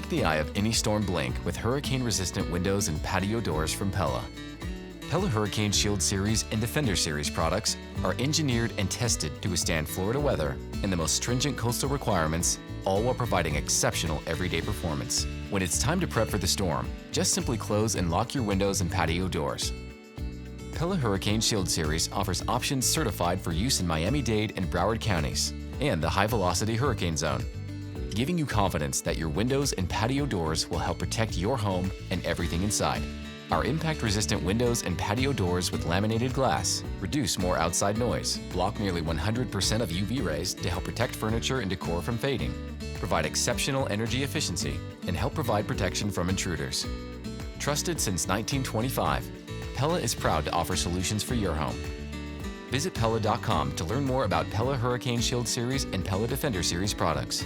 Make the eye of any storm blink with hurricane-resistant windows and patio doors from Pella. Pella Hurricane Shield Series and Defender Series products are engineered and tested to withstand Florida weather and the most stringent coastal requirements, all while providing exceptional everyday performance. When it's time to prep for the storm, just simply close and lock your windows and patio doors. Pella Hurricane Shield Series offers options certified for use in Miami-Dade and Broward counties and the high-velocity hurricane zone, giving you confidence that your windows and patio doors will help protect your home and everything inside. Our impact-resistant windows and patio doors with laminated glass reduce more outside noise, block nearly 100% of UV rays to help protect furniture and decor from fading, provide exceptional energy efficiency, and help provide protection from intruders. Trusted since 1925, Pella is proud to offer solutions for your home. Visit Pella.com to learn more about Pella Hurricane Shield Series and Pella Defender Series products.